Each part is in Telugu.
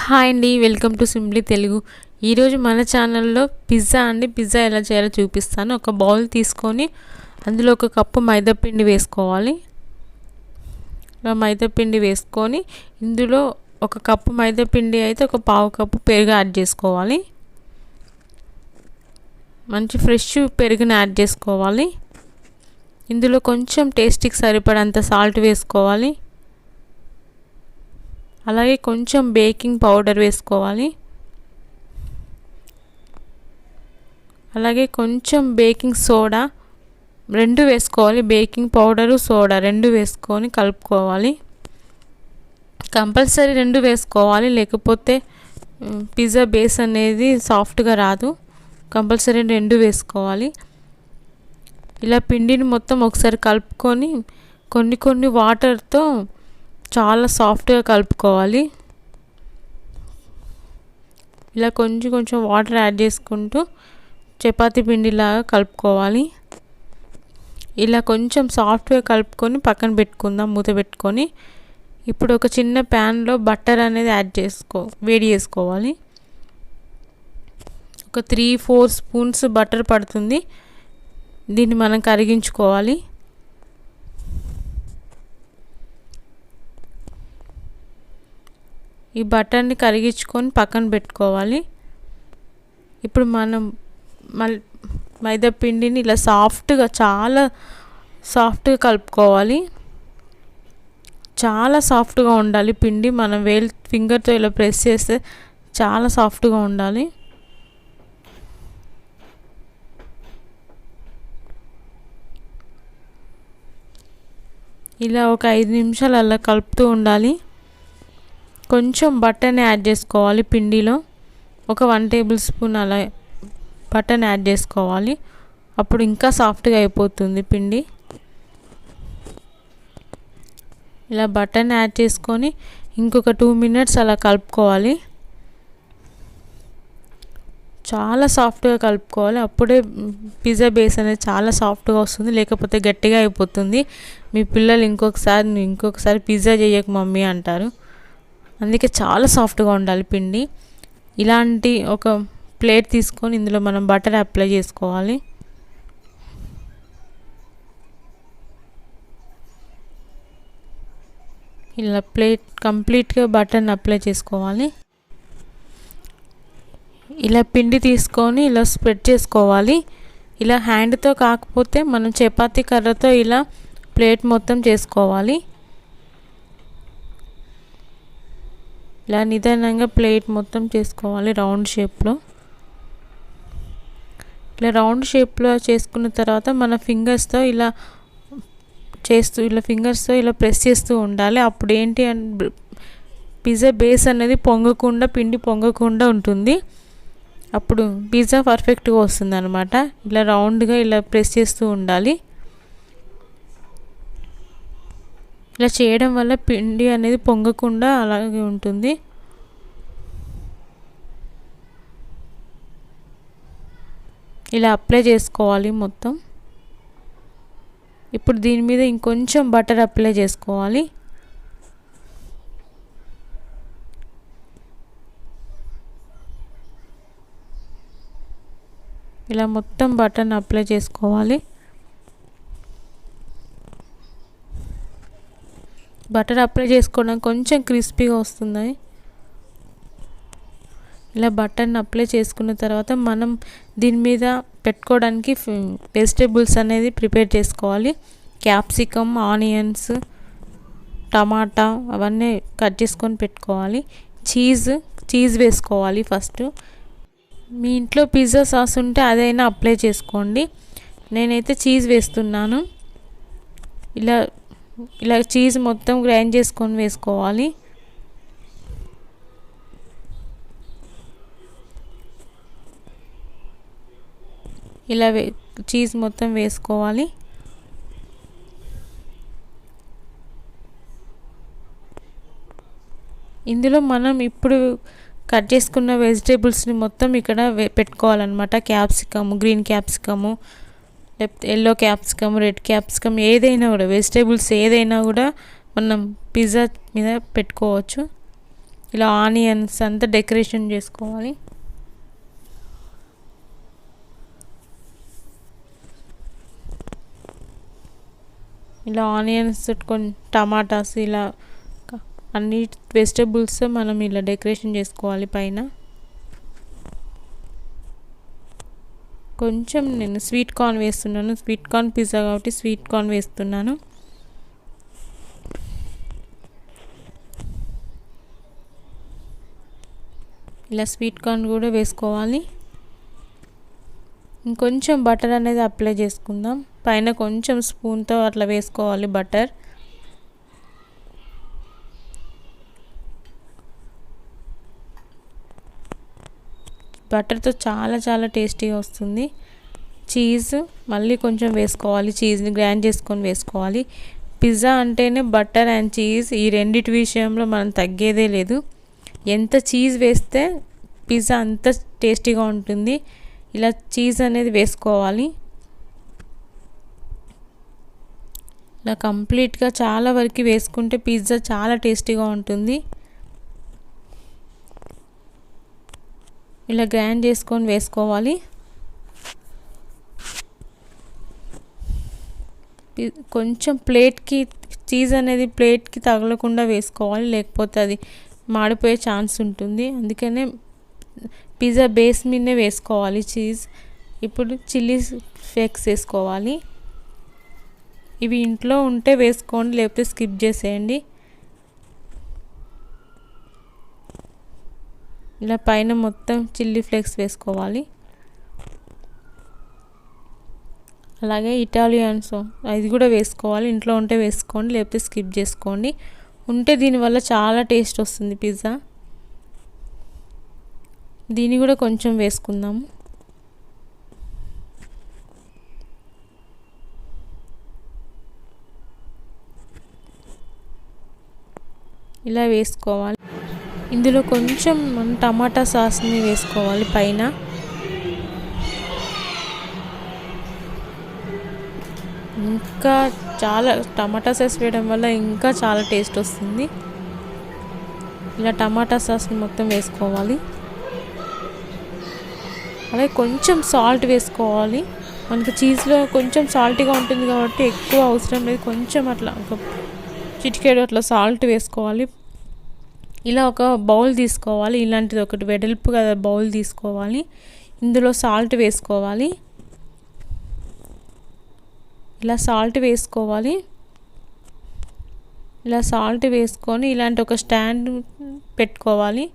హాయ్ అండి, వెల్కమ్ టు సింప్లీ తెలుగు. ఈరోజు మన ఛానల్లో పిజ్జా ఎలా చేయాలో చూపిస్తాను. ఒక బౌల్ తీసుకొని అందులో ఒక కప్పు మైదాపిండి వేసుకోవాలి. మైదాపిండి వేసుకొని ఇందులో ఒక కప్పు మైదాపిండి అయితే ఒక పావు కప్పు పెరుగు యాడ్ చేసుకోవాలి. మంచి ఫ్రెష్ పెరుగుని యాడ్ చేసుకోవాలి. ఇందులో కొంచెం టేస్ట్కి సరిపడంత సాల్ట్ వేసుకోవాలి. అలాగే కొంచెం బేకింగ్ పౌడర్ వేసుకోవాలి. అలాగే కొంచెం బేకింగ్ సోడా రెండు వేసుకోవాలి. బేకింగ్ పౌడరు సోడా రెండు వేసుకొని కలుపుకోవాలి. కంపల్సరీ రెండు వేసుకోవాలి, లేకపోతే పిజ్జా బేస్ అనేది సాఫ్ట్గా రాదు. కంపల్సరీ రెండు వేసుకోవాలి. ఇలా పిండిని మొత్తం ఒకసారి కలుపుకొని కొన్ని వాటర్తో చాలా సాఫ్ట్గా కలుపుకోవాలి. ఇలా కొంచెం వాటర్ యాడ్ చేసుకుంటూ చపాతీ పిండిలాగా కలుపుకోవాలి. ఇలా కొంచెం సాఫ్ట్గా కలుపుకొని పక్కన పెట్టుకుందాం మూత పెట్టుకొని. ఇప్పుడు ఒక చిన్న ప్యాన్లో బటర్ అనేది వేడి చేసుకోవాలి. ఒక 3-4 స్పూన్స్ బటర్ పడుతుంది. దీన్ని మనం కరిగించుకోవాలి. ఈ బటర్ని కరిగించుకొని పక్కన పెట్టుకోవాలి. ఇప్పుడు మనం మైదా పిండిని ఇలా చాలా సాఫ్ట్గా కలుపుకోవాలి. చాలా సాఫ్ట్గా ఉండాలి పిండి. మనం ఫింగర్తో ఇలా ప్రెస్ చేస్తే చాలా సాఫ్ట్గా ఉండాలి. ఇలా ఒక 5 నిమిషాలు అలా కలుపుతూ ఉండాలి. కొంచెం బటర్ని యాడ్ చేసుకోవాలి. పిండిలో ఒక 1 టేబుల్ స్పూన్ అలా బటర్ని యాడ్ చేసుకోవాలి. అప్పుడు ఇంకా సాఫ్ట్గా అయిపోతుంది పిండి. ఇలా బటర్ని యాడ్ చేసుకొని ఇంకొక 2 మినిట్స్ అలా కలుపుకోవాలి. చాలా సాఫ్ట్గా కలుపుకోవాలి. అప్పుడే పిజ్జా బేస్ అనేది చాలా సాఫ్ట్గా వస్తుంది, లేకపోతే గట్టిగా అయిపోతుంది. మీ పిల్లలు ఇంకొకసారి పిజ్జా చేయకు మమ్మీ అంటారు. అందుకే చాలా సాఫ్ట్గా ఉండాలి పిండి. ఇలాంటి ఒక ప్లేట్ తీసుకొని ఇందులో మనం బటర్ అప్లై చేసుకోవాలి. ఇలా ప్లేట్ కంప్లీట్గా బటర్ని అప్లై చేసుకోవాలి. ఇలా పిండి తీసుకొని ఇలా స్ప్రెడ్ చేసుకోవాలి. ఇలా హ్యాండ్తో కాకపోతే మనం చపాతీ కర్రతో ఇలా ప్లేట్ మొత్తం చేసుకోవాలి. ఇలా నిదానంగా ప్లేట్ మొత్తం చేసుకోవాలి రౌండ్ షేప్లో. ఇలా రౌండ్ షేప్లో చేసుకున్న తర్వాత మన ఫింగర్స్తో ఇలా ప్రెస్ చేస్తూ ఉండాలి. అప్పుడు ఏంటి అంటే పిజ్జా బేస్ అనేది పిండి పొంగకుండా ఉంటుంది. అప్పుడు పిజ్జా పర్ఫెక్ట్గా వస్తుంది అన్నమాట. ఇలా రౌండ్గా ఇలా ప్రెస్ చేస్తూ ఉండాలి. ఇలా చేయడం వల్ల పిండి అనేది పొంగకుండా అలాగే ఉంటుంది. ఇలా అప్లై చేసుకోవాలి మొత్తం. ఇప్పుడు దీని మీద ఇంకొంచెం బటర్ అప్లై చేసుకోవాలి. ఇలా మొత్తం బటర్ని అప్లై చేసుకోవాలి. బటర్ అప్లై చేసుకోవడం కొంచెం క్రిస్పీగా వస్తుంది. ఇలా బటర్ని అప్లై చేసుకున్న తర్వాత మనం దీని మీద పెట్టుకోవడానికి వెజిటేబుల్స్ అనేది ప్రిపేర్ చేసుకోవాలి. క్యాప్సికమ్, ఆనియన్స్, టమాటా అవన్నీ కట్ చేసుకొని పెట్టుకోవాలి. చీజ్ వేసుకోవాలి ఫస్ట్. మీ ఇంట్లో పిజ్జా సాస్ ఉంటే అదైనా అప్లై చేసుకోండి. నేనైతే చీజ్ వేస్తున్నాను. ఇలా చీజ్ మొత్తం గ్రైండ్ చేసుకొని వేసుకోవాలి. ఇలా చీజ్ మొత్తం వేసుకోవాలి. ఇందులో మనం ఇప్పుడు కట్ చేసుకున్న వెజిటేబుల్స్ని మొత్తం ఇక్కడ పెట్టుకోవాలన్నమాట. క్యాప్సికమ్, గ్రీన్ క్యాప్సికము, లేకపోతే ఎల్లో క్యాప్సికమ్, రెడ్ క్యాప్సికమ్ ఏదైనా కూడా వెజిటేబుల్స్ ఏదైనా కూడా మనం పిజ్జా మీద పెట్టుకోవచ్చు. ఇలా ఆనియన్స్ అంతా డెకరేషన్ చేసుకోవాలి. ఇలా ఆనియన్స్ కొన్ని టమాటాస్ ఇలా అన్ని వెజిటబుల్స్ మనం ఇలా డెకరేషన్ చేసుకోవాలి. పైన కొంచెం నేను స్వీట్ కార్న్ వేస్తున్నాను. స్వీట్ కార్న్ పిజ్జా కాబట్టి స్వీట్ కార్న్ వేస్తున్నాను. ఇలా స్వీట్ కార్న్ కూడా వేసుకోవాలి. ఇంకొంచెం బటర్ అనేది అప్లై చేసుకుందాం. పైన కొంచెం స్పూన్తో అట్లా వేసుకోవాలి బటర్. బటర్తో చాలా టేస్టీగా వస్తుంది. చీజ్ మళ్ళీ కొంచెం వేసుకోవాలి. చీజ్ని గ్రైండ్ చేసుకొని వేసుకోవాలి. పిజ్జా అంటేనే బటర్ అండ్ చీజ్, ఈ రెండిటి విషయంలో మనం తగ్గేదే లేదు. ఎంత చీజ్ వేస్తే పిజ్జా అంత టేస్టీగా ఉంటుంది. ఇలా చీజ్ అనేది వేసుకోవాలి. ఇలా కంప్లీట్గా చాలా వరకు వేసుకుంటే పిజ్జా చాలా టేస్టీగా ఉంటుంది. ఇలా గ్రైండ్ చేసుకొని వేసుకోవాలి. కొంచెం ప్లేట్కి చీజ్ అనేది ప్లేట్కి తగలకుండా వేసుకోవాలి, లేకపోతే అది మాడిపోయే ఛాన్స్ ఉంటుంది. అందుకనే పిజ్జా బేస్ మీదనే వేసుకోవాలి చీజ్. ఇప్పుడు చిల్లీ ఫ్లేక్స్ వేసుకోవాలి. ఇవి ఇంట్లో ఉంటే వేసుకోండి, లేకపోతే స్కిప్ చేసేయండి. ఇలా పైన మొత్తం చిల్లీ ఫ్లేక్స్ వేసుకోవాలి. అలాగే ఇటాలియన్ సాస్ అది కూడా వేసుకోవాలి. ఇంట్లో ఉంటే వేసుకోండి, లేకపోతే స్కిప్ చేసుకోండి. ఉంటే దీనివల్ల చాలా టేస్ట్ వస్తుంది పిజ్జా. దీన్ని కూడా కొంచెం వేసుకుందాము. ఇలా వేసుకోవాలి. ఇందులో కొంచెం టమాటా సాస్ని వేసుకోవాలి పైన. ఇంకా చాలా టమాటా సాస్ వేయడం వల్ల ఇంకా చాలా టేస్ట్ వస్తుంది. ఇలా టమాటా సాస్ని మొత్తం వేసుకోవాలి. అలాగే కొంచెం సాల్ట్ వేసుకోవాలి. మనకి చీజ్లో కొంచెం సాల్టీగా ఉంటుంది కాబట్టి ఎక్కువ అవసరం లేదు. కొంచెం అట్లా ఒక చిటికెడు అట్లా సాల్ట్ వేసుకోవాలి. ఇలా ఒక బౌల్ తీసుకోవాలి. ఇలాంటిది ఒకటి వెడల్పు కదా బౌల్ తీసుకోవాలి. ఇందులో సాల్ట్ వేసుకోవాలి. ఇలా సాల్ట్ వేసుకోవాలి. ఇలా సాల్ట్ వేసుకొని ఇలాంటి ఒక స్టాండ్ పెట్టుకోవాలి,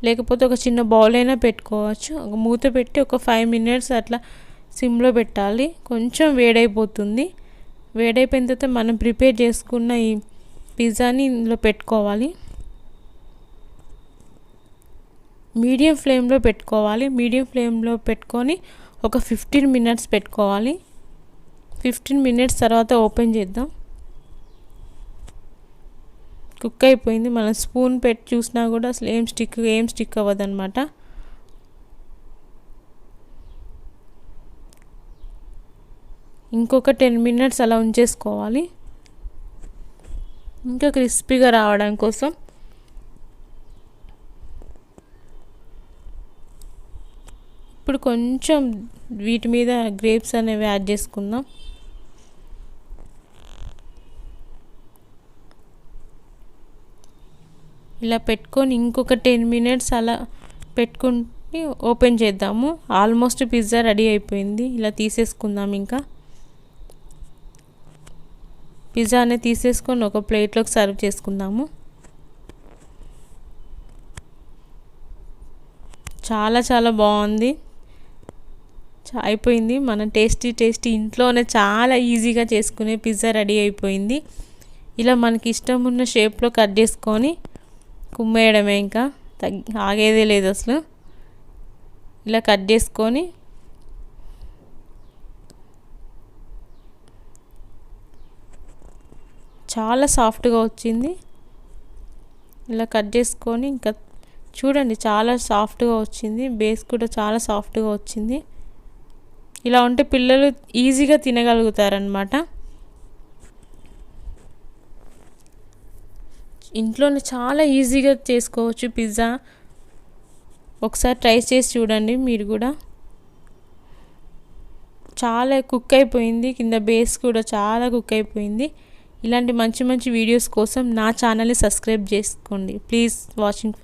లేకపోతే ఒక చిన్న బౌల్ అయినా పెట్టుకోవచ్చు. ఒక మూత పెట్టి ఒక 5 minutes అట్లా సిమ్లో పెట్టాలి. కొంచెం వేడైపోతుంది. వేడైపోయిన తర్వాత మనం ప్రిపేర్ చేసుకున్న ఈ పిజ్జాని ఇందులో పెట్టుకోవాలి. మీడియం ఫ్లేమ్లో పెట్టుకోవాలి. మీడియం ఫ్లేమ్లో పెట్టుకొని ఒక 15 minutes పెట్టుకోవాలి. 15 minutes తర్వాత ఓపెన్ చేద్దాం. కుక్ అయిపోయింది. మనం స్పూన్ పెట్టి చూసినా కూడా అసలు ఏం స్టిక్ అవ్వదు అనమాట. ఇంకొక 10 minutes అలా ఉంచేసుకోవాలి, ఇంకా క్రిస్పీగా రావడం కోసం. ఇప్పుడు కొంచెం వీటి మీద గ్రేప్స్ అనేవి యాడ్ చేసుకుందాం. ఇలా పెట్టుకొని ఇంకొక 10 minutes అలా పెట్టుకుని ఓపెన్ చేద్దాము. ఆల్మోస్ట్ పిజ్జా రెడీ అయిపోయింది. ఇలా తీసేసుకుందాం. ఇంకా పిజ్జా అనేది తీసేసుకొని ఒక ప్లేట్లోకి సర్వ్ చేసుకుందాము. చాలా బాగుంది. అయిపోయింది. మన టేస్టీ ఇంట్లోనే చాలా ఈజీగా చేసుకునే పిజ్జా రెడీ అయిపోయింది. ఇలా మనకి ఇష్టం ఉన్న షేప్లో కట్ చేసుకొని కుమ్మేయడమే, ఇంకా ఆగేదే లేదు అసలు. ఇలా కట్ చేసుకొని చాలా సాఫ్ట్గా వచ్చింది. ఇలా కట్ చేసుకొని ఇంకా చూడండి చాలా సాఫ్ట్గా వచ్చింది. బేస్ కూడా చాలా సాఫ్ట్గా వచ్చింది. ఇలా ఉంటే పిల్లలు ఈజీగా తినగలుగుతారనమాట. ఇంట్లోనే చాలా ఈజీగా చేసుకోవచ్చు పిజ్జా. ఒకసారి ట్రై చేసి చూడండి మీరు కూడా. చాలా కుక్ అయిపోయింది, కింద బేస్ కూడా చాలా కుక్ అయిపోయింది. ఇలాంటి మంచి మంచి వీడియోస్ కోసం నా ఛానల్ని సబ్స్క్రైబ్ చేసుకోండి. Please watching.